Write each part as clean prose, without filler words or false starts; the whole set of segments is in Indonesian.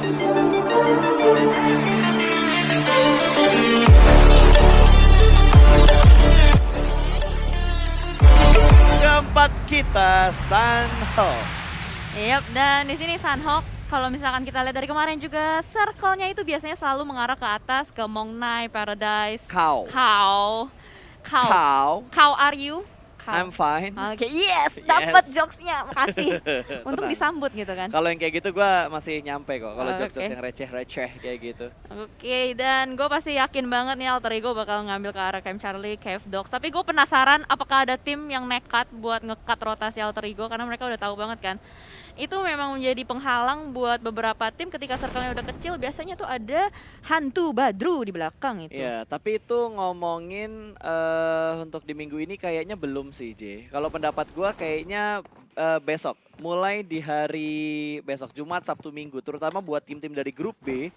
Keempat kita Sanho. Yap, dan di sini Sunhawk kalau misalkan kita lihat dari kemarin juga circle-nya itu biasanya selalu mengarah ke atas ke Mongnai, Paradise. Kau. Kau. How are you? Kau. I'm fine. Oke, yes, dapat Yes. jokesnya, makasih. Untung Tenang. disambut gitu kan. Kalau yang kayak gitu gue masih nyampe kok. Kalau Oh, jokes-jokes oke. yang receh-receh kayak gitu. Oke, dan gue pasti yakin banget nih Alter Ego bakal ngambil ke arah Camp Charlie, Cave Dogs. Tapi gue penasaran apakah ada tim yang nekat buat nge-cut rotasi Alter Ego karena mereka udah tahu banget kan. Itu memang menjadi penghalang buat beberapa tim ketika circle-nya udah kecil. Biasanya tuh ada hantu Badru di belakang itu. Iya, tapi itu ngomongin untuk di minggu ini kayaknya belum sih, J. Kalau pendapat gua kayaknya besok, mulai di hari besok Jumat, Sabtu, Minggu, terutama buat tim-tim dari grup B.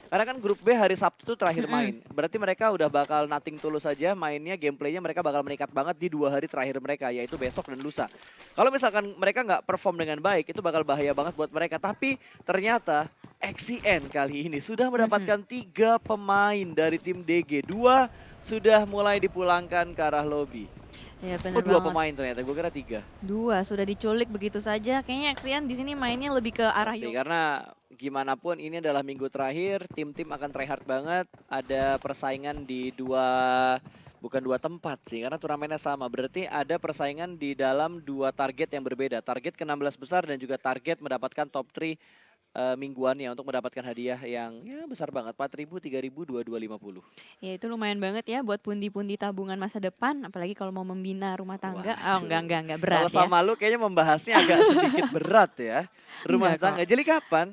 Karena kan grup B hari Sabtu itu terakhir main. Berarti mereka udah bakal nothing tulus saja mainnya, gameplaynya mereka bakal meningkat banget di 2 hari terakhir mereka, yaitu besok dan lusa. Kalau misalkan mereka nggak perform dengan baik, itu bakal bahaya banget buat mereka. Tapi ternyata XCN kali ini sudah mendapatkan 3 pemain dari tim DG. 2 sudah mulai dipulangkan ke arah lobby. Ya Oh, bener 2 banget. pemain ternyata, gue kira 3. 2 sudah diculik begitu saja. Kayaknya Axian di sini mainnya lebih ke arah Pasti, Yoga. karena gimana pun ini adalah minggu terakhir, tim-tim akan tryhard banget. Ada persaingan di bukan 2 tempat sih, karena turnamennya sama. Berarti ada persaingan di dalam 2 target yang berbeda. Target ke-16 besar dan juga target mendapatkan top 3 mingguannya untuk mendapatkan hadiah yang ya besar banget, 4.000, 3.000, 2250. Ya itu lumayan banget ya buat pundi-pundi tabungan masa depan, apalagi kalau mau membina rumah tangga. Oh Waduh. enggak berat Kalau ya. sama lu kayaknya membahasnya agak sedikit berat ya. Rumah Enggak kok. tangga. Jadi kapan?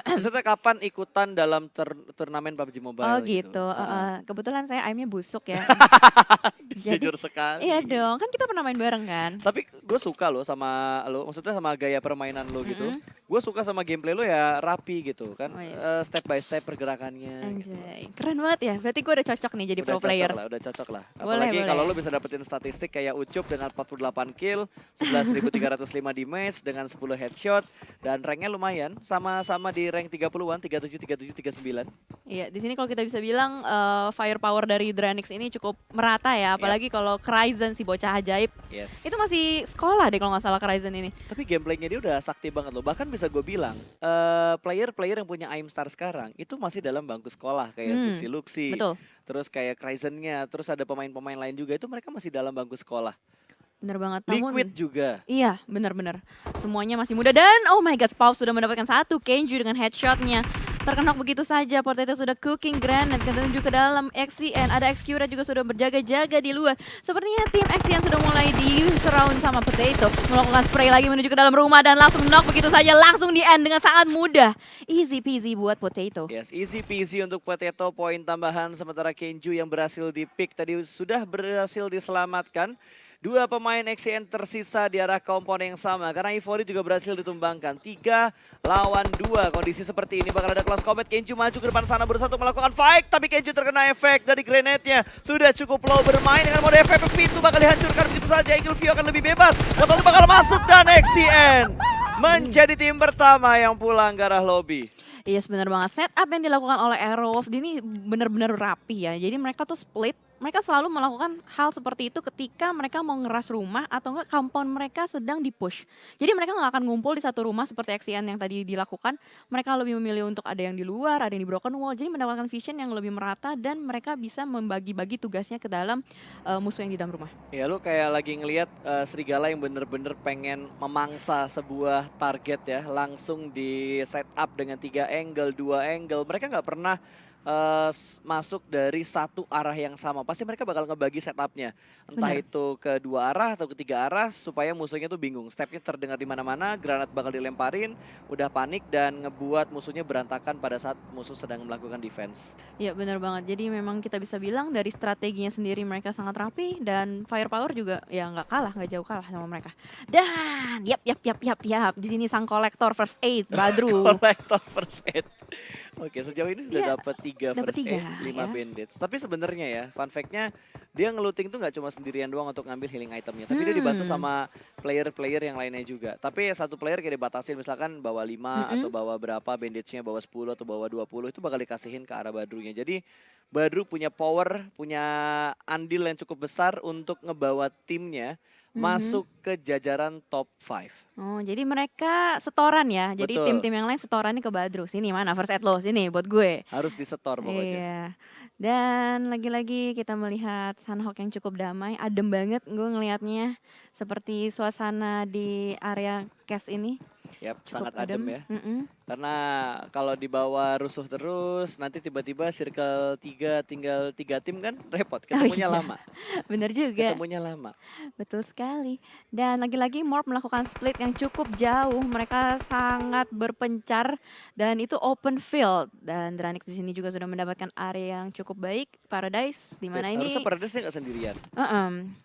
Maksudnya kapan ikutan dalam turnamen PUBG Mobile Oh gitu. Heeh. Kebetulan saya aimnya busuk ya. Jadi Jujur sekali. iya dong, kan kita pernah main bareng kan. Tapi gue suka loh sama lo, maksudnya sama gaya permainan lo gitu. Gue suka sama gameplay lo ya rapi gitu kan. Oh, yes. Step by step pergerakannya. Gitu. Anjay, keren banget ya. Berarti gue udah cocok nih jadi pro player. Udah cocok lah. Boleh, Apalagi kalau boleh. lo bisa dapetin statistik kayak Ucup dengan 48 kill, 11.305 damage dengan 10 headshot dan ranknya lumayan, sama-sama di rank 30-an, 37, 37, 39. Iya, di sini kalau kita bisa bilang firepower dari Dranix ini cukup merata ya, apalagi kalau Kryzen si bocah ajaib. Yes. Itu masih sekolah deh kalau nggak salah Kryzen ini. Tapi gameplaynya dia udah sakti banget loh. Bahkan bisa gue bilang, player-player yang punya Aim Star sekarang itu masih dalam bangku sekolah kayak Suxi Luxi. Betul. Terus kayak Kryzen-nya, terus ada pemain-pemain lain juga itu mereka masih dalam bangku sekolah. Bener banget. Liquid juga. Iya, bener-bener. Semuanya masih muda dan oh my god, Spaw sudah mendapatkan 1 Kenju dengan headshotnya. Terkenok begitu saja, Potato sudah cooking granite, menuju ke dalam XCN. Ada Xcura juga sudah berjaga-jaga di luar. Sepertinya tim XCN sudah mulai di surround sama Potato. Melakukan spray lagi menuju ke dalam rumah dan langsung knock begitu saja. Langsung di end dengan sangat mudah. Easy peasy buat Potato. Yes, easy peasy untuk Potato, poin tambahan. Sementara Kenju yang berhasil di pick tadi sudah berhasil diselamatkan. 2 pemain XCN tersisa di arah komponen yang sama karena Ivory juga berhasil ditumbangkan. 3 lawan 2, kondisi seperti ini bakal ada close combat. Kenju maju ke depan sana berusaha untuk melakukan fight, tapi Kenju terkena efek dari grenade-nya. Sudah cukup low bermain dengan mode efek, pintu bakal dihancurkan begitu saja. Eagle View akan lebih bebas, Potato bakal masuk dan XCN menjadi tim pertama yang pulang ke arah lobby. Iya yes, benar banget. Setup yang dilakukan oleh Aerowolf ini benar-benar rapi ya. Jadi mereka tuh split. Mereka selalu melakukan hal seperti itu ketika mereka mau ngeras rumah atau enggak compound mereka sedang di-push. Jadi mereka nggak akan ngumpul di satu rumah seperti XCN yang tadi dilakukan. Mereka lebih memilih untuk ada yang di luar, ada yang di broken wall. Jadi mendapatkan vision yang lebih merata dan mereka bisa membagi-bagi tugasnya ke dalam musuh yang di dalam rumah. Ya lu kayak lagi ngelihat serigala yang bener-bener pengen memangsa sebuah target ya. Langsung di setup dengan 3 angle, 2 angle. Mereka nggak pernah masuk dari satu arah yang sama. Pasti mereka bakal ngebagi setupnya. Entah Benar. itu ke 2 arah atau ke 3 arah supaya musuhnya tuh bingung. Stepnya terdengar di mana-mana, granat bakal dilemparin, udah panik dan ngebuat musuhnya berantakan pada saat musuh sedang melakukan defense. Iya benar banget. Jadi memang kita bisa bilang dari strateginya sendiri mereka sangat rapi dan firepower juga ya nggak kalah, nggak jauh kalah sama mereka. Dan yap. Di sini sang kolektor first aid Badru. Kolektor first aid. Oke, sejauh ini Iya, sudah dapat 3 dapat first 3 aid, 5 ya. bandage. Tapi sebenarnya ya, fun fact-nya dia ngeluting tuh nggak cuma sendirian doang untuk ngambil healing itemnya, tapi dia dibantu Hmm, sama player-player yang lainnya juga. Tapi satu player kayak dibatasin misalkan bawa 5 atau mhm. bawa berapa bandage-nya, bawa 10 atau bawa 20 itu bakal dikasihin ke arah Badrunya. Jadi Badru punya power, punya andil yang cukup besar untuk ngebawa timnya Mhm. masuk ke jajaran top 5. Oh, jadi mereka setoran ya? Jadi Betul, tim-tim yang lain setorannya ke Badru, "Sini mana first aid lo, sini buat gue." harus disetor pokoknya. Iya, dan lagi-lagi kita melihat Sunhawk yang cukup damai, adem banget gue ngelihatnya, seperti suasana di area cache ini, Yap, cukup sangat adem adem, ya. mhm. Karena kalau dibawa rusuh terus, nanti tiba-tiba circle 3 tinggal 3 tim kan repot, Oh ketemunya iya, lama, bener juga. ketemunya lama. Betul sekali. Dan lagi-lagi Morph melakukan split yang cukup jauh. Mereka sangat berpencar dan itu open field. Dan Dranix di sini juga sudah mendapatkan area yang cukup baik. Paradise di Wait, mana harusnya ini Paradise nggak sendirian.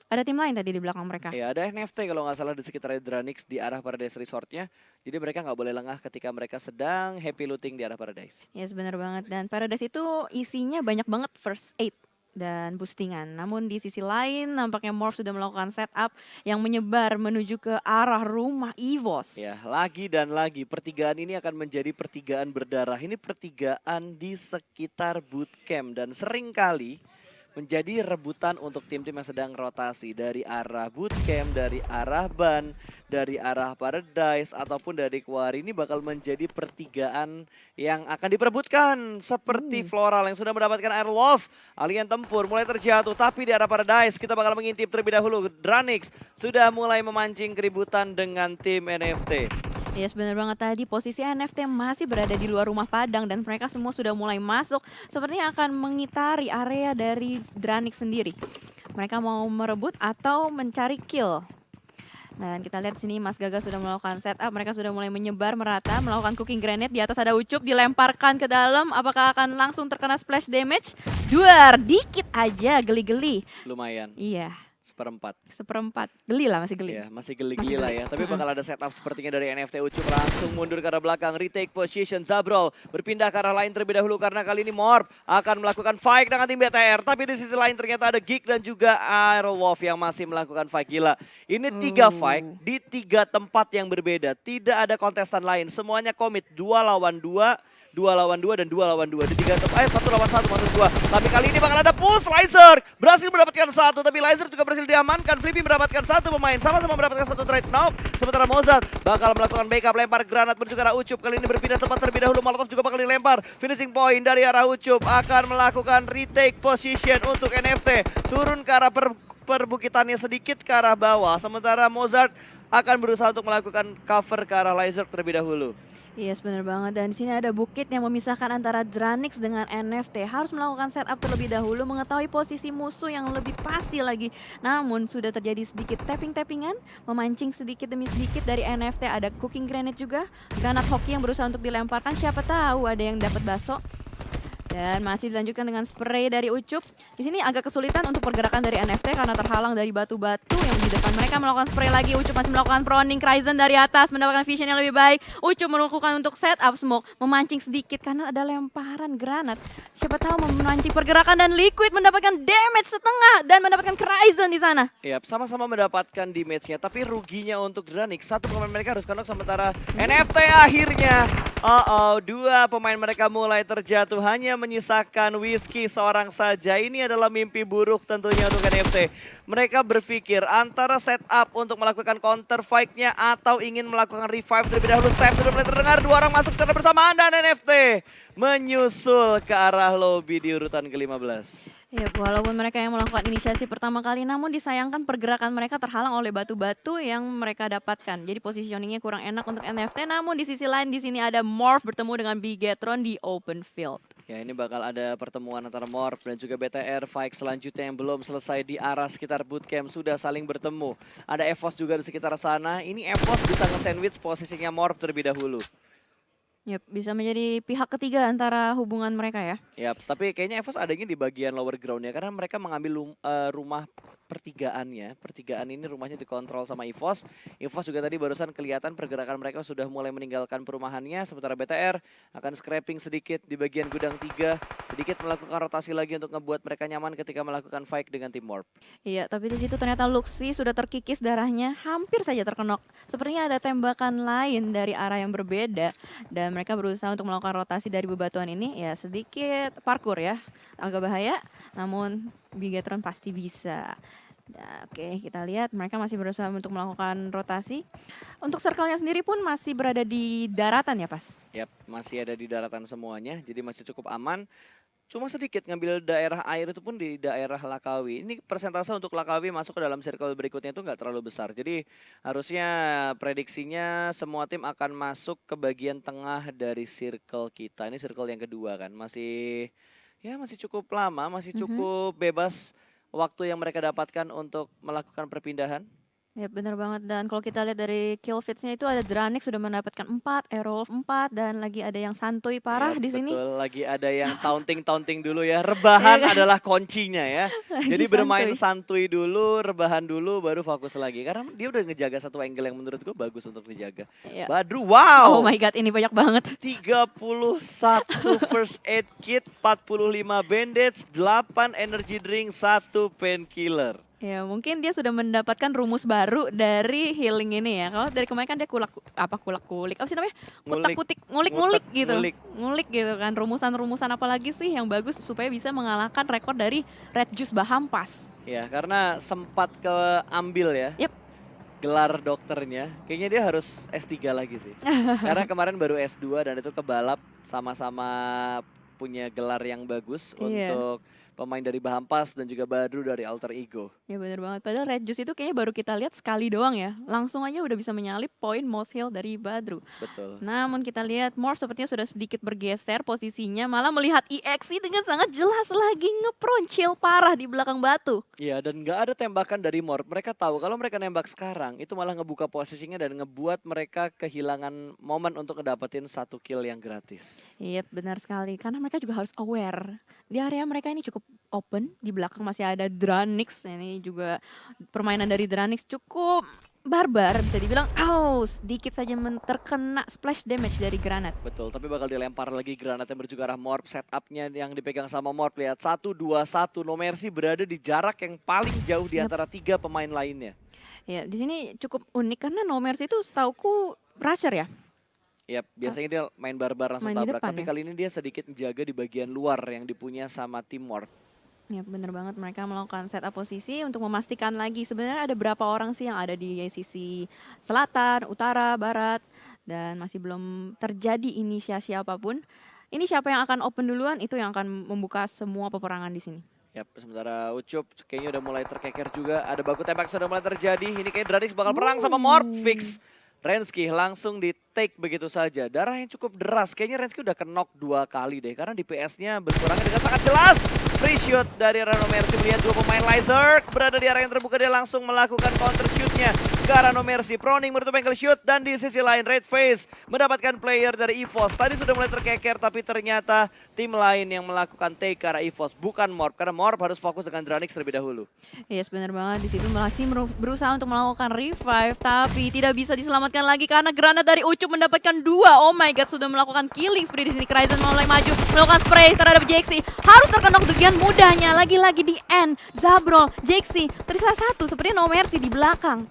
ada tim lain tadi di belakang mereka. Ya, ada NFT kalau nggak salah di sekitar Hydranix di arah Paradise Resortnya. Jadi mereka nggak boleh lengah ketika mereka sedang happy looting di arah Paradise. Yes, benar banget. Dan Paradise itu isinya banyak banget first aid dan boostingan. Namun di sisi lain nampaknya Morph sudah melakukan setup yang menyebar menuju ke arah rumah EVOS. Ya, lagi dan lagi pertigaan ini akan menjadi pertigaan berdarah. Ini pertigaan di sekitar bootcamp dan seringkali menjadi rebutan untuk tim-tim yang sedang rotasi dari arah bootcamp, dari arah ban, dari arah Paradise ataupun dari Quarry. Ini bakal menjadi pertigaan yang akan diperebutkan seperti Uh. Floral yang sudah mendapatkan Air Love. Alien tempur mulai terjatuh tapi di arah Paradise kita bakal mengintip terlebih dahulu. Dranix sudah mulai memancing keributan dengan tim NFT. Yes, benar banget tadi posisi NFT masih berada di luar rumah Padang dan mereka semua sudah mulai masuk. Sepertinya akan mengitari area dari Dranix sendiri. Mereka mau merebut atau mencari kill. Dan kita lihat sini Mas Gaga sudah melakukan setup, mereka sudah mulai menyebar merata, melakukan cooking grenade, di atas ada Ucup, dilemparkan ke dalam, apakah akan langsung terkena splash damage? Duar, dikit aja, geli-geli. Lumayan, Iya, seperempat. seperempat, geli lah, masih geli. Ya, masih Masih geli-geli lah geli. ya. Tapi Mm-mm. bakal ada setup sepertinya dari NFT Ucup langsung mundur ke arah belakang. Retake position Zabrol berpindah ke arah lain terlebih dahulu karena kali ini Morph akan melakukan fight dengan tim BTR. Tapi di sisi lain ternyata ada Geek dan juga Aerowolf yang masih melakukan fight gila. Ini 3 fight di 3 tempat yang berbeda. Tidak ada kontestan lain. Semuanya komit 2 lawan 2. 2 lawan 2 dan 2 lawan 2 di 3 tempat, 1 lawan 1 maksud gua. Tapi kali ini bakal ada push. Lizer berhasil mendapatkan 1, tapi Lizer juga berhasil diamankan. Flippy mendapatkan 1 pemain, sama-sama mendapatkan 1 trade knock. Sementara Mozart bakal melakukan backup, lempar granat menuju ke arah Ucup. Kali ini berpindah tempat terlebih dahulu, Molotov juga bakal dilempar. Finishing point dari arah Ucup akan melakukan retake position untuk NFT. Turun ke arah perbukitannya sedikit ke arah bawah. Sementara Mozart akan berusaha untuk melakukan cover ke arah Lizer terlebih dahulu. Yes, benar banget. Dan di sini ada bukit yang memisahkan antara Dranix dengan NFT. Harus melakukan setup terlebih dahulu, mengetahui posisi musuh yang lebih pasti lagi. Namun sudah terjadi sedikit tapping-tappingan, memancing sedikit demi sedikit dari NFT. Ada cooking grenade juga, granat hoki yang berusaha untuk dilemparkan. Siapa tahu ada yang dapat baso. Dan masih dilanjutkan dengan spray dari Ucup. Di sini agak kesulitan untuk pergerakan dari NFT karena terhalang dari batu-batu yang di depan mereka. Melakukan spray lagi, Ucup masih melakukan proning. Kryzen dari atas mendapatkan vision yang lebih baik. Ucup melakukan untuk setup smoke, memancing sedikit karena ada lemparan granat. Siapa tahu memancing pergerakan dan Liquid mendapatkan damage setengah dan mendapatkan Kryzen di sana. Yap, sama-sama mendapatkan damage-nya, tapi ruginya untuk Dranix, satu pemain mereka harus knock sementara NFT akhirnya. Dua pemain mereka mulai terjatuh, hanya menyisakan Whiskey seorang saja. Ini adalah mimpi buruk tentunya untuk NFT. Mereka berpikir antara setup untuk melakukan counter fight-nya atau ingin melakukan revive terlebih dahulu. Step sudah mulai terdengar, dua orang masuk secara bersamaan dan NFT menyusul ke arah lobby di urutan ke-15. Ya, walaupun mereka yang melakukan inisiasi pertama kali, namun disayangkan pergerakan mereka terhalang oleh batu-batu yang mereka dapatkan. Jadi positioningnya kurang enak untuk NFT. Namun di sisi lain di sini ada Morph bertemu dengan Bigetron di open field. Ya, ini bakal ada pertemuan antara Morph dan juga BTR. Fight selanjutnya yang belum selesai di arah sekitar bootcamp sudah saling bertemu. Ada EVOS juga di sekitar sana. Ini EVOS bisa nge-sandwich posisinya Morph terlebih dahulu. Yap, bisa menjadi pihak ketiga antara hubungan mereka ya. Ya, tapi kayaknya EVOS adanya di bagian lower ground-nya karena mereka mengambil rumah pertigaannya. Pertigaan ini rumahnya dikontrol sama EVOS. EVOS juga tadi barusan kelihatan pergerakan mereka sudah mulai meninggalkan perumahannya. Sementara BTR akan scrapping sedikit di bagian gudang 3. Sedikit melakukan rotasi lagi untuk ngebuat mereka nyaman ketika melakukan fight dengan tim Morp. Iya, tapi di situ ternyata Luxi sudah terkikis darahnya, hampir saja terkenok. Sepertinya ada tembakan lain dari arah yang berbeda dan mereka berusaha untuk melakukan rotasi dari bebatuan ini. Ya sedikit parkour ya, agak bahaya, namun Bigetron pasti bisa. Nah, oke, kita lihat mereka masih berusaha untuk melakukan rotasi. Untuk circle-nya sendiri pun masih berada di daratan ya, Pas? Yap, masih ada di daratan semuanya, jadi masih cukup aman. Cuma sedikit ngambil daerah air itu pun di daerah Lakawi. Ini persentase untuk Lakawi masuk ke dalam circle berikutnya itu nggak terlalu besar. Jadi harusnya prediksinya semua tim akan masuk ke bagian tengah dari circle kita. Ini circle yang kedua kan. Masih cukup lama, masih Mhm. cukup bebas waktu yang mereka dapatkan untuk melakukan perpindahan. Ya benar banget dan kalau kita lihat dari kill feeds-nya itu ada Dranik sudah mendapatkan 4, Aerowolf 4 dan lagi ada yang santuy Ya parah di sini. betul, lagi ada yang taunting-taunting dulu ya. Iya Rebahan kan? adalah kuncinya ya. Lagi Jadi bermain santuy. santuy dulu, rebahan dulu, baru fokus lagi. Karena dia udah ngejaga satu angle yang menurut gue bagus untuk dijaga. Iya. Badru, Oh wow! my god, ini banyak banget. 31 first aid kit, 45 bandage, 8 energy drink, 1 painkiller. Ya, mungkin dia sudah mendapatkan rumus baru dari healing ini ya. Kalau dari kemarin kan dia kulak-kulik. Apa sih namanya? Ngulik, Kutak-kutik, ngulik-ngulik gitu. ngulik. Ngulik gitu kan. Rumusan-rumusan apa lagi sih yang bagus supaya bisa mengalahkan rekor dari Red Juice Bahampas. Ya, karena sempat keambil ya. Yep. Gelar dokternya, kayaknya dia harus S3 lagi sih. Karena kemarin baru S2 dan itu kebalap sama-sama punya gelar yang bagus Iya. untuk pemain dari Bahampas dan juga Badru dari Alter Ego. Ya bener banget. Padahal Red Juice itu kayaknya baru kita lihat sekali doang ya. Langsung aja udah bisa menyalip poin most heal dari Badru. Betul. Namun kita lihat Morph sepertinya sudah sedikit bergeser posisinya. Malah melihat EXE dengan sangat jelas lagi ngeproncil parah di belakang batu. Iya, dan nggak ada tembakan dari Morp. Mereka tahu kalau mereka nembak sekarang, itu malah ngebuka posisinya dan ngebuat mereka kehilangan momen untuk ngedapetin 1 kill yang gratis. Iya benar sekali. Karena mereka juga harus aware. Di area mereka ini cukup open. Di belakang masih ada Dranix. Ini juga permainan dari Dranix cukup barbar bisa dibilang. Sedikit saja terkena splash damage dari granat. Betul, tapi bakal dilempar lagi granat yang menuju ke arah Morp. Setupnya yang dipegang sama Morp, lihat 1-2-1. No Mercy berada di jarak yang paling jauh di Yap. antara 3 pemain lainnya. Ya, di sini cukup unik karena No Mercy itu setauku rusher ya. Yap, biasanya dia main barbar langsung Main di tabrak. depan Tapi ya? kali ini dia sedikit menjaga di bagian luar yang dipunya sama tim Morp. Ya bener banget mereka melakukan setup posisi untuk memastikan lagi sebenarnya ada berapa orang sih yang ada di sisi selatan, utara, barat dan masih belum terjadi inisiasi apapun. Ini siapa yang akan open duluan itu yang akan membuka semua peperangan di sini. Yap, sementara Ucup kayaknya udah mulai terkeker juga. Ada baku tembak sudah mulai terjadi. Ini kayak Dranix bakal perang sama Morp. Fix. Rensky langsung di take begitu saja. Darah yang cukup deras. Kayaknya Rensky udah knock 2 kali deh. Karena DPS-nya berkurangnya dengan sangat jelas. Free shot dari Rano Mercy melihat 2 pemain Lizard. Berada di area yang terbuka, dia langsung melakukan counter shoot-nya ke Rano Mercy. Proning menutup angle shoot. Dan di sisi lain Red Face mendapatkan player dari EVOS. Tadi sudah mulai terkeker tapi ternyata tim lain yang melakukan take ke arah EVOS. Bukan Morp. Karena Morp harus fokus dengan Dranix terlebih dahulu. Yes benar banget, di situ masih berusaha untuk melakukan revive tapi tidak bisa diselamatkan lagi karena granat dari Ucup mendapatkan 2. Oh my god, sudah melakukan killing spree di sini. Kryzen mulai maju melakukan spray terhadap Jaxi. Harus terkenok dengan mudahnya lagi-lagi di end. Zabrol, Jaxi tersisa 1 sepertinya No Mercy di belakang.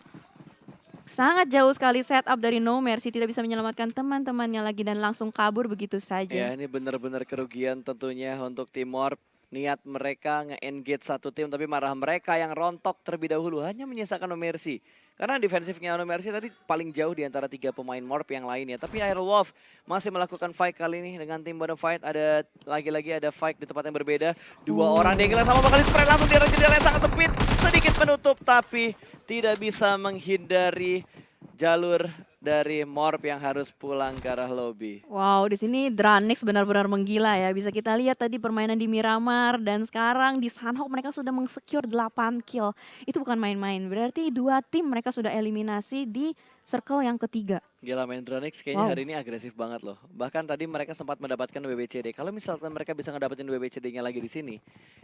Sangat jauh sekali setup dari No Mercy, tidak bisa menyelamatkan teman-temannya lagi dan langsung kabur begitu saja. Ya, ini benar-benar kerugian tentunya untuk tim Morp. Niat mereka nge-engage satu tim tapi marah mereka yang rontok terlebih dahulu hanya menyisakan No Mercy. Karena defensifnya No Mercy tadi paling jauh di antara 3 pemain Morp yang lainnya. Tapi Aerowolf masih melakukan fight kali ini dengan tim Bonafide. Ada lagi-lagi ada fight di tempat yang berbeda. 2 orang dianggil sama bakal spray langsung di area yang sangat sempit. Sedikit menutup tapi tidak bisa menghindari jalur dari Morp yang harus pulang ke arah lobby. Wow, di sini Dranix benar-benar menggila ya. Bisa kita lihat tadi permainan di Miramar dan sekarang di Sunhawk mereka sudah mengsecure 8 kill. Itu bukan main-main. Berarti 2 tim mereka sudah eliminasi di circle yang ketiga. Gila main Dronix kayaknya Wow. hari ini agresif banget loh. Bahkan tadi mereka sempat mendapatkan WBCD. Kalau misalkan mereka bisa ngedapetin WBCD-nya lagi di sini,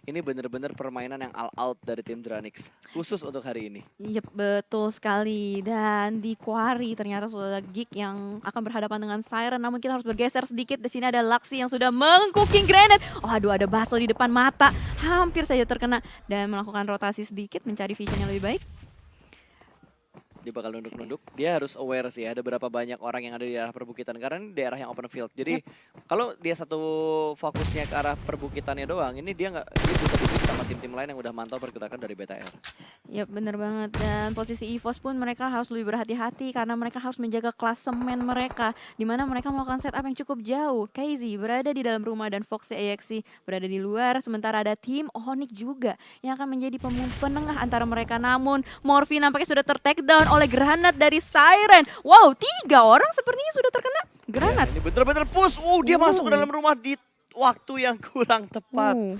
ini bener-bener permainan yang all out dari tim Dronix. Khusus untuk hari ini. Iya betul sekali. Dan di Quarry ternyata sudah ada Geek yang akan berhadapan dengan Siren. Namun kita harus bergeser sedikit. Di sini ada Luxy yang sudah meng-cooking grenade. Oh aduh, ada Baso di depan mata. Hampir saja terkena. Dan melakukan rotasi sedikit mencari vision yang lebih baik. Dia bakal nunduk-nunduk. Dia harus aware sih ada berapa banyak orang yang ada di daerah perbukitan. Karena ini daerah yang open field. Jadi kalau dia satu fokusnya ke arah perbukitannya doang, ini dia bisa dipilih sama tim-tim lain yang udah mantau pergerakan dari BTR. Ya bener banget. Dan posisi EVOS pun mereka harus lebih berhati-hati karena mereka harus menjaga klasemen mereka, di mana mereka melakukan setup yang cukup jauh. KZ berada di dalam rumah dan Foxy AXC berada di luar. Sementara ada tim Onyx juga yang akan menjadi penengah antara mereka. Namun Morphe nampaknya sudah ter-take down oleh granat dari Siren. Wow, 3 orang sepertinya sudah terkena granat. Ya, ini bener-bener push. Dia masuk ke dalam rumah di waktu yang kurang tepat.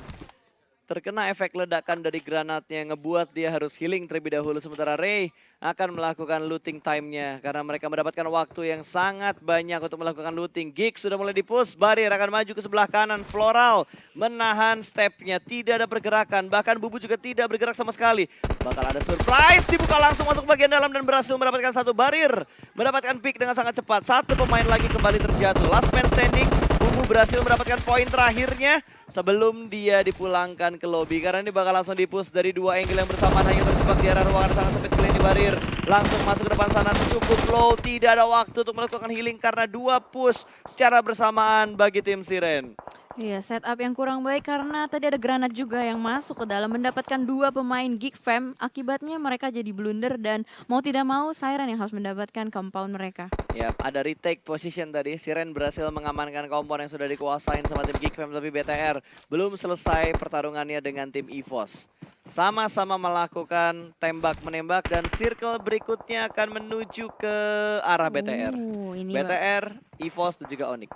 Terkena efek ledakan dari granatnya yang ngebuat dia harus healing terlebih dahulu. Sementara Ray akan melakukan looting time-nya. Karena mereka mendapatkan waktu yang sangat banyak untuk melakukan looting. Geek sudah mulai di-push. Barir akan maju ke sebelah kanan. Floral menahan step-nya. Tidak ada pergerakan. Bahkan Bubu juga tidak bergerak sama sekali. Bakal ada surprise. Dibuka langsung masuk bagian dalam dan berhasil mendapatkan satu Barir. Mendapatkan pick dengan sangat cepat. Satu pemain lagi kembali terjatuh. Last man standing. Bubu berhasil mendapatkan poin terakhirnya sebelum dia dipulangkan ke lobby. Karena ini bakal langsung di-push dari dua angle yang bersamaan. Hanya terjebak di arah ruangan sangat sempit kali ini Barir. Langsung masuk ke depan sana, cukup low. Tidak ada waktu untuk melakukan healing karena dua push secara bersamaan bagi tim Siren. Iya, setup yang kurang baik karena tadi ada granat juga yang masuk ke dalam mendapatkan 2 pemain Geek Fam. Akibatnya mereka jadi blunder dan mau tidak mau Siren yang harus mendapatkan compound mereka. Ya, ada retake position tadi. Siren berhasil mengamankan kompon yang sudah dikuasain sama tim Geek Fam, tapi BTR belum selesai pertarungannya dengan tim EVOS. Sama-sama melakukan tembak-menembak dan circle berikutnya akan menuju ke arah BTR. Ini BTR, EVOS dan juga Onyx.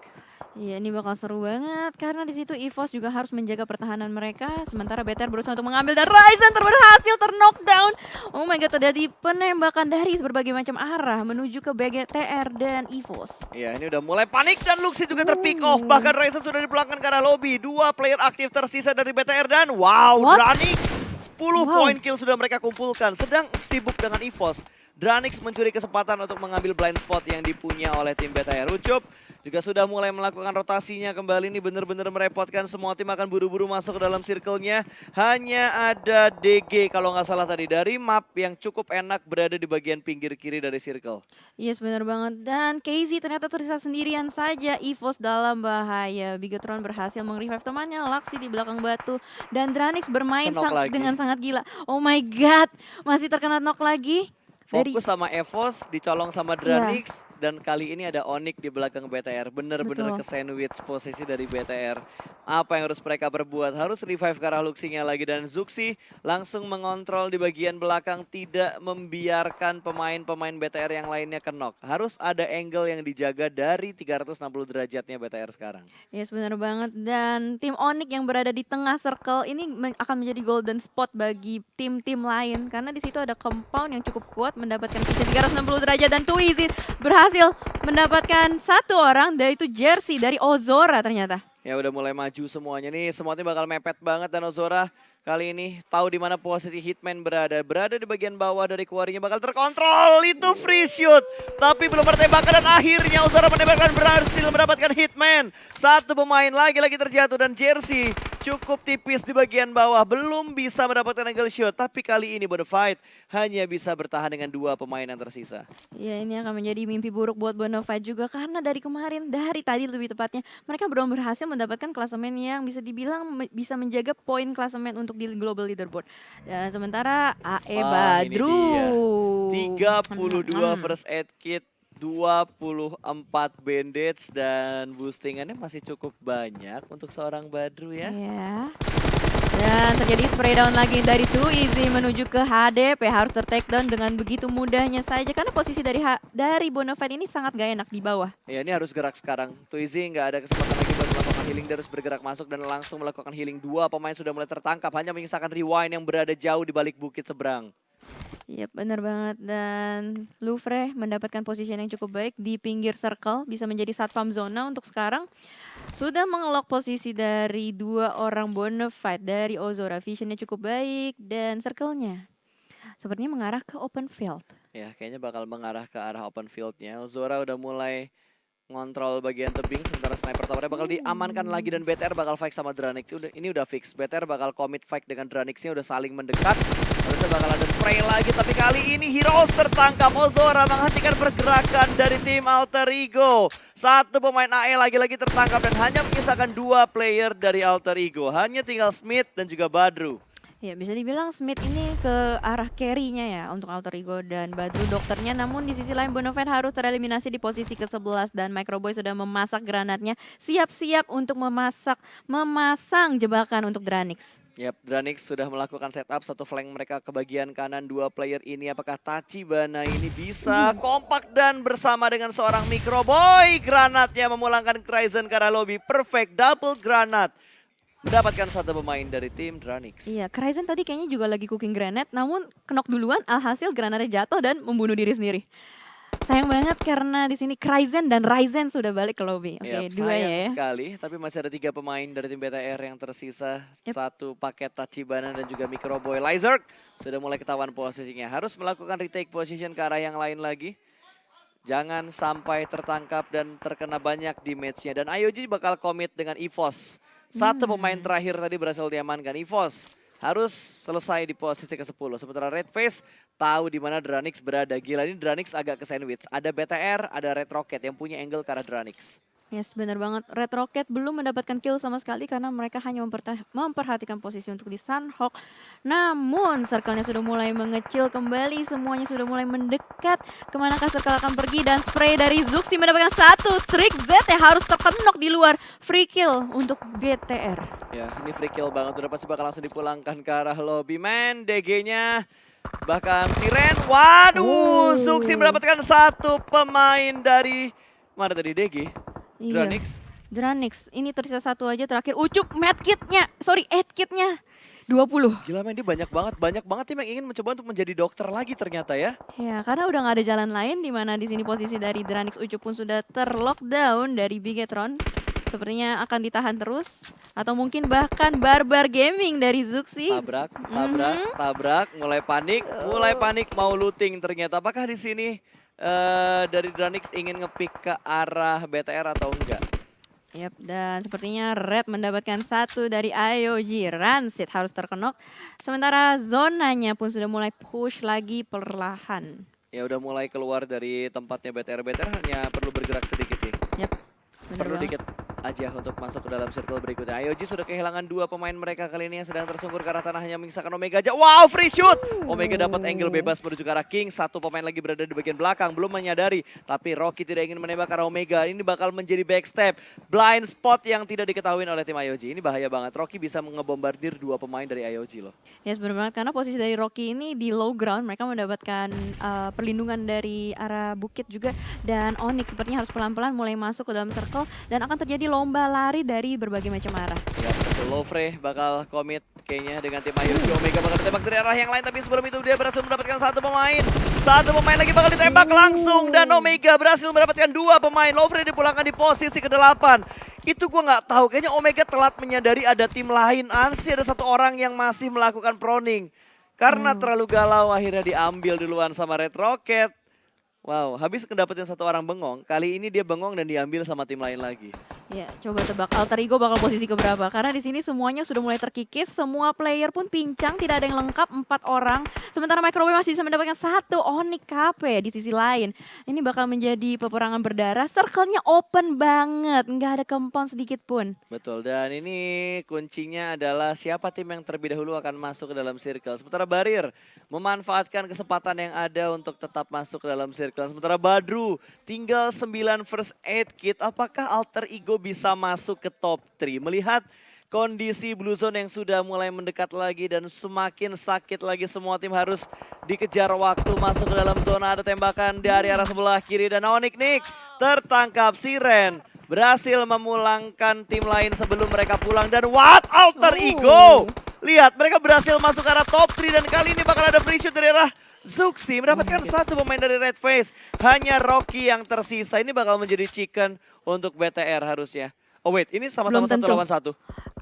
Iya, ini bakal seru banget karena di situ EVOS juga harus menjaga pertahanan mereka, sementara BTR berusaha untuk mengambil dan Ryzen berhasil ter-knockdown. Oh my god, terjadi penembakan dari berbagai macam arah menuju ke BTR dan EVOS. Ya, ini udah mulai panik dan Luxy juga ter-pick off. Bahkan Ryzen sudah dipulangkan ke arah lobby. 2 player aktif tersisa dari BTR dan Dranix 10 poin kill sudah mereka kumpulkan. Sedang sibuk dengan EVOS. Dranix mencuri kesempatan untuk mengambil blind spot yang dipunya oleh tim BTR. Ucup juga sudah mulai melakukan rotasinya kembali. Ini benar-benar merepotkan. Semua tim akan buru-buru masuk ke dalam circle-nya. Hanya ada DG kalau nggak salah tadi dari map yang cukup enak berada di bagian pinggir kiri dari circle. Yes, benar banget. Dan KZ ternyata tersisa sendirian saja. EVOS dalam bahaya. Bigetron berhasil meng-revive temannya. Luxy di belakang batu. Dan Dranix bermain dengan sangat gila. Oh my god, masih terkena knock lagi. Fokus sama EVOS, dicolong sama Dranix. Dan kali ini ada Onyx di belakang BTR. Bener-bener ke sandwich posisi dari BTR. Apa yang harus mereka perbuat? Harus revive ke arah Luxy-nya lagi. Dan Zuxi langsung mengontrol di bagian belakang. Tidak membiarkan pemain-pemain BTR yang lainnya knock. Harus ada angle yang dijaga dari 360 derajatnya BTR sekarang. Yes, benar banget. Dan tim Onyx yang berada di tengah circle ini akan menjadi golden spot bagi tim-tim lain. Karena di situ ada compound yang cukup kuat mendapatkan vision 360 derajat. Dan Twizy berhasil mendapatkan satu orang, dari itu jersey dari Ozora ternyata. Ya udah mulai maju semuanya nih, semua tim bakal mepet banget dan Ozora kali ini tahu di mana posisi Hitman berada. Berada di bagian bawah dari Quarry-nya, bakal terkontrol. Itu free shoot, tapi belum bertembakan dan akhirnya Ozora menembakkan, berhasil mendapatkan Hitman. Satu pemain lagi-lagi terjatuh dan jersey cukup tipis di bagian bawah. Belum bisa mendapatkan angle shot, tapi kali ini Bonafide hanya bisa bertahan dengan 2 pemain yang tersisa. Ya, ini akan menjadi mimpi buruk buat Bonafide juga karena dari kemarin, dari tadi lebih tepatnya, mereka belum berhasil mendapatkan klasemen yang bisa dibilang bisa menjaga poin klasemen untuk di global leaderboard. Dan sementara AE Badru 32 first aid kit, 24 bandage dan boostingannya masih cukup banyak untuk seorang Badru ya. Ya. Dan terjadi spray down lagi dari Twizy menuju ke HDP, harus ter-take down dengan begitu mudahnya saja karena posisi dari Bonafide ini sangat gak enak di bawah. Ya, ini harus gerak sekarang. Twizy nggak ada kesempatan lagi buat melakukan healing, dia harus bergerak masuk dan langsung melakukan healing. 2 pemain sudah mulai tertangkap, hanya menyisakan Rewind yang berada jauh di balik bukit seberang. Iya benar banget dan Louvre mendapatkan position yang cukup baik di pinggir circle bisa menjadi satpam zona untuk sekarang sudah mengelok posisi dari dua orang Bonafide dari Ozora visionnya cukup baik dan circle-nya sepertinya mengarah ke open field. Ya, kayaknya bakal mengarah ke arah open field-nya. Ozora udah mulai ngontrol bagian tebing, sementara sniper towernya bakal diamankan lagi dan BTR bakal fight sama Dranix. Ini udah fix. BTR bakal commit fight dengan Dranixnya udah saling mendekat. Harusnya bakal ada spray lagi, tapi kali ini Heroes tertangkap. Ozora menghentikan pergerakan dari tim Alter Ego. Satu pemain AE lagi-lagi tertangkap dan hanya menyisakan 2 player dari Alter Ego. Hanya tinggal Smith dan juga Badru. Ya bisa dibilang Smith ini ke arah carry-nya ya untuk Alter Ego dan Badru dokternya. Namun di sisi lain Bonafide harus tereliminasi di posisi ke-11 dan Microboy sudah memasak granatnya. Siap-siap untuk memasang jebakan untuk Dranix. Yap, Dranix sudah melakukan setup satu flank mereka ke bagian kanan. 2 player ini apakah Tachibana ini bisa kompak dan bersama dengan seorang Microboy. Granatnya memulangkan Kryzen ke arah lobby. Perfect double granat. Mendapatkan satu pemain dari tim Dranix. Iya, Kryzen tadi kayaknya juga lagi cooking granat, namun knock duluan, alhasil granatnya jatuh dan membunuh diri sendiri. Sayang banget karena di sini Kryzen dan Ryzen sudah balik ke lobby. Oke, Yap, dua sayang ya. sekali, tapi masih ada 3 pemain dari tim BTR yang tersisa. Yep. Satu paket Tachibana dan juga Microboy. Lizard sudah mulai ketahuan posisinya. Harus melakukan retake position ke arah yang lain lagi. Jangan sampai tertangkap dan terkena banyak damage-nya. Dan IOG bakal commit dengan EVOS. Satu pemain terakhir tadi berhasil diamankan. EVOS harus selesai di posisi ke-10. Sementara Red Face tahu di mana Dranix berada. Gila, ini Dranix agak ke sandwich. Ada BTR, ada Red Rocket yang punya angle ke arah Dranix. Yes, benar banget. Red Rocket belum mendapatkan kill sama sekali karena mereka hanya memperhatikan posisi untuk di Sunhawk. Namun, circle-nya sudah mulai mengecil kembali. Semuanya sudah mulai mendekat. Kemanakah circle akan pergi dan spray dari Zuxi mendapatkan satu. Trick Z yang harus terkenok di luar. Free kill untuk BTR. Ya, ini free kill banget. Udah pasti bakal langsung dipulangkan ke arah lobby. Man, DG-nya bahkan Siren. Waduh, Zuxi mendapatkan satu pemain dari mana tadi DG? Dranix. Dranix. Ini tersisa satu aja terakhir. Ucup medkitnya. Sorry, edkitnya. 20. Gila men, dia banyak banget tim yang ingin mencoba untuk menjadi dokter lagi ternyata ya. Ya, karena udah nggak ada jalan lain di mana di sini posisi dari Dranix Ucup pun sudah terlockdown dari Bigetron. Sepertinya akan ditahan terus atau mungkin bahkan Barbar Gaming dari Zuxi. Tabrak, mulai panik mau looting ternyata. Apakah di sini dari Dranix ingin ngepick ke arah BTR atau enggak? Yap, dan sepertinya Red mendapatkan satu dari IOG. Rancid harus terkenok. Sementara zonanya pun sudah mulai push lagi perlahan. Ya udah mulai keluar dari tempatnya BTR. BTR hanya perlu bergerak sedikit sih. Yap, Perlu dikit aja untuk masuk ke dalam circle berikutnya. IOG sudah kehilangan 2 pemain mereka kali ini yang sedang tersungkur ke arah tanah, hanya menyisakan Omega aja. Wow, free shoot! Omega dapat angle bebas menuju ke arah King. Satu pemain lagi berada di bagian belakang, belum menyadari. Tapi Rocky tidak ingin menembak ke arah Omega. Ini bakal menjadi backstep. Blind spot yang tidak diketahui oleh tim IOG. Ini bahaya banget. Rocky bisa ngebombardir 2 pemain dari IOG loh. Ya, yes, benar banget karena posisi dari Rocky ini di low ground. Mereka mendapatkan perlindungan dari arah bukit juga. Dan Onyx sepertinya harus pelan-pelan mulai masuk ke dalam circle. Dan akan terjadi lomba lari dari berbagai macam arah. Ya, betul. Louvre bakal komit kayaknya dengan tim IOG. Omega bakal ditembak dari arah yang lain, tapi sebelum itu dia berhasil mendapatkan satu pemain. Satu pemain lagi bakal ditembak langsung dan Omega berhasil mendapatkan 2 pemain. Louvre dipulangkan di posisi ke-8. Itu gue nggak tahu, kayaknya Omega telat menyadari ada tim lain. Ansih ada satu orang yang masih melakukan proning. Karena terlalu galau akhirnya diambil duluan sama Red Rocket. Wow, habis ngedapetin satu orang bengong, kali ini dia bengong dan diambil sama tim lain lagi. Ya, coba tebak Alter Ego bakal posisi keberapa? Karena di sini semuanya sudah mulai terkikis, semua player pun pincang, tidak ada yang lengkap, 4 orang. Sementara Microwave masih bisa mendapatkan 1 Onyx KP di sisi lain. Ini bakal menjadi peperangan berdarah, circle-nya open banget, nggak ada compound sedikit pun. Betul, dan ini kuncinya adalah siapa tim yang terlebih dahulu akan masuk ke dalam circle. Sementara Barir memanfaatkan kesempatan yang ada untuk tetap masuk ke dalam circle. Sementara Badru tinggal 9 first aid kit. Apakah Alter Ego bisa masuk ke top 3? Melihat kondisi Blue Zone yang sudah mulai mendekat lagi dan semakin sakit lagi, semua tim harus dikejar waktu masuk ke dalam zona. Ada tembakan dari arah sebelah kiri dan Onyx Nick tertangkap. Siren berhasil memulangkan tim lain sebelum mereka pulang. Dan what? Alter Ego! Lihat, mereka berhasil masuk ke arah top 3 dan kali ini bakal ada free shoot dari arah Zuxi mendapatkan Oh my satu pemain dari Red Face. Hanya Rocky yang tersisa. Ini bakal menjadi chicken untuk BTR harusnya. Oh wait, ini sama-sama Belum satu tentu. lawan satu.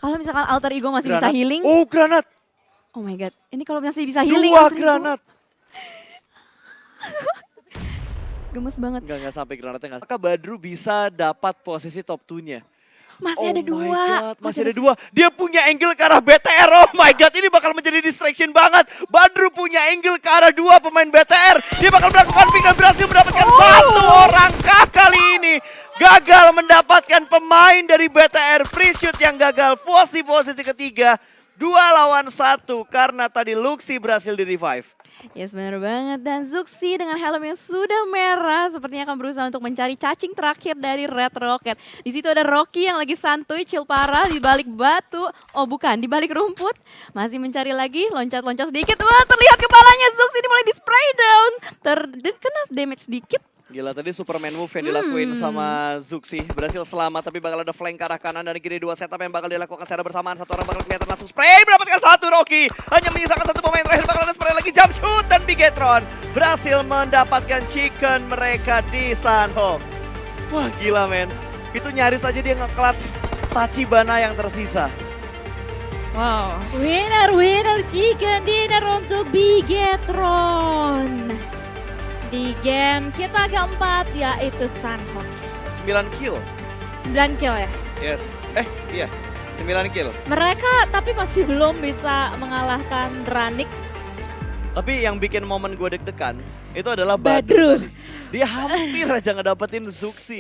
Kalau misalkan alter ego masih bisa Granat. healing. Oh, granat. Oh my god. Ini kalau masih bisa healing. Dua alter ego, granat. Gemes banget. Enggak sampai granatnya enggak. Apakah Badru bisa dapat posisi top 2-nya? Masih ada Oh my dua. God, masih ada dua. Dia punya angle ke arah BTR. Oh my god, ini bakal menjadi distraction banget. Badru punya angle ke arah dua pemain BTR. Dia bakal melakukan pick dan berhasil mendapatkan satu orang. Kah kali ini gagal mendapatkan pemain dari BTR. Free shoot yang gagal. Posisi ketiga. 2 lawan 1 karena tadi Luxi berhasil di revive. Yes, benar banget. Dan Zuxi dengan helm yang sudah merah sepertinya akan berusaha untuk mencari cacing terakhir dari Red Rocket. Di situ ada Rocky yang lagi santuy, chill parah di balik batu. Oh bukan, di balik rumput. Masih mencari lagi, loncat-loncat sedikit. Wah, terlihat kepalanya Zuxi ini mulai di spray down. Terkena damage sedikit. Gila, tadi Superman move yang dilakuin sama Zuxi. Berhasil selamat, tapi bakal ada flank ke arah kanan dari kiri. 2 setup yang bakal dilakukan secara bersamaan. Satu orang bakal kelihatan langsung spray, mendapatkan satu Rocky. Hanya menyisakan satu pemain terakhir, bakal ada spray lagi. Jump shoot dan Bigetron berhasil mendapatkan chicken mereka di Sunhawk. Wah gila men, itu nyaris aja dia nge-clutch Tachibana yang tersisa. Wow. Winner chicken dinner untuk Bigetron. Di game kita keempat yaitu Sunhawk. 9 kill. 9 kill ya. Yes. Iya. 9 kill. Mereka tapi masih belum bisa mengalahkan Dranik. Tapi yang bikin momen gue deg-degan itu adalah Badru. Badru tadi. Dia hampir aja ngedapetin Zuxi.